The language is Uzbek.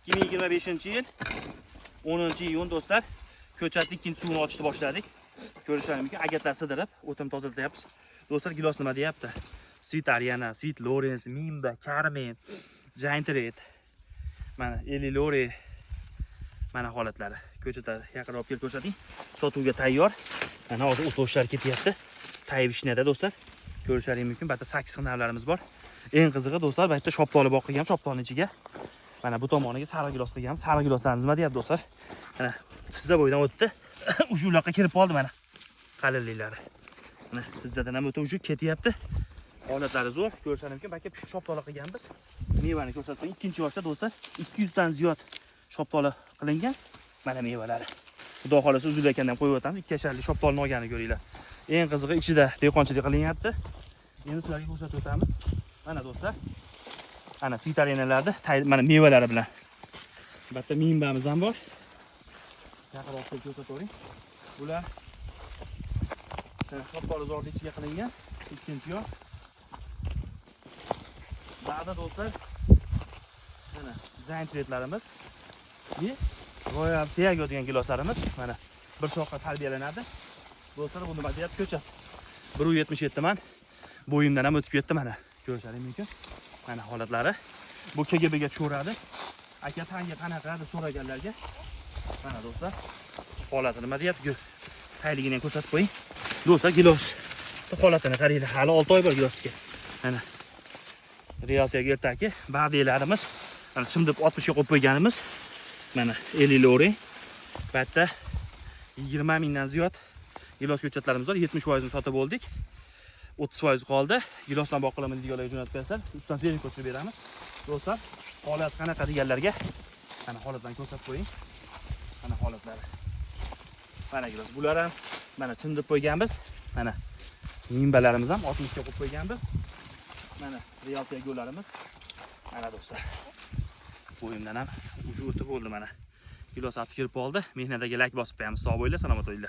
2025-yil 10-iyun do'stlar, ko'chatning ikkinchi suvini ochishni boshladik. Ko'rishlaringiz mumkin, agatlar sidirib, o'tin tozalayapmiz. Do'stlar, gilos nima deyapti? Sweet Ariana, Sweet Lawrence, Mimba, Carmen, Giant Red. Mana Eli Lori. Mana holatlari. Ko'chatlar yaqinroq olib kelib ko'rsating. Sotuvga tayyor. Mana hozir o'toshlar ketyapti. Tayvishniyada do'stlar. Ko'rishlaringiz mumkin. Bu yerda 8 xil navlarimiz bor. Eng qizig'i do'stlar, bu yerda shoptoli bor qilgan, shoptolning ichiga mana bu tomoniga sariq gilos qilganmiz. Sariq giloslarimiz nima deyapti do'stlar? Mana sizda bo'ydan o'tdi. Ush uloqqa kirib qoldi mana. Qalinliklari. Mana sizdan ham o'tib ush ketyapti. Holatlari zo'r. Ko'rishlaringiz mumkin. Baka shu shoptoli qilganmiz. Mevani ko'rsatdim. Ikkinchi yoshda do'stlar 200 dan ziyod shoptoli qilingan. Mana mevalari. Xudo xolasa uzilayotgandan ham qo'yib o'tamiz. 2 yasharli shoptolni olganini ko'ringlar. Eng qizig'i ichida dehqonchilik qilinyapti. Endi sizlarga ko'rsatib o'tamiz. Mana do'stlar. Ana sitarenalarda mana mevalari bilan. Bu yerda mimbamiz ham bor. Yaqinroq ko'rsatavering. Bular shoptoli zorli ichiga qilingan. Ikkinchi yosh. Ba'da do'stlar mana Giant Redlarimiz. Royal Tiago degan giloslarimiz mana bir shoqqa tarbiyalanadi. Do'stlar, bu nima deyapti? Ko'chat. 1.77 man. Bo'yimdan ham o'tib ketdi mana. Ko'rishlaringiz mumkin. Mana holatlari. Bu KGBga cho'radi. Aka tanga qanaqa deb so'raganlarga mana do'stlar holati nima deyapti? Tayligini ham ko'rsatib qo'ying. Do'stlar, gilos holatini qaranglar. Hali 6 oy bor gilosga. Mana Realtiyaga ertaki ba'dilarimiz mana chimdib 60 ga qo'yib qo'yganimiz. Mana Eli Lori. Bu yerda 20 mingdan ziyod gilos ko'chatlarimiz bor. 70% ni sotib oldik. 30% qoldi. Gilosdan boqilaman deganlarga jo'natib bersak, ustidan sering ko'chirib beramiz. Do'stlar, holat qanaqa deganlarga mana holatdan ko'rsatib qo'ying. Mana holatlari. Mana gilos. Bular ham mana chimdib qo'yganmiz. Mana mimbalarimiz ham 60 ga qo'yib qo'yganmiz. Mana Realtiya go'larimiz. Mana do'stlar. Bo'yimdan ham o'tib bo'ldi mana. Gilos atib kirib oldi. Mehnatga like bosib qo'yamiz. Sog' bo'linglar, salomat bo'linglar.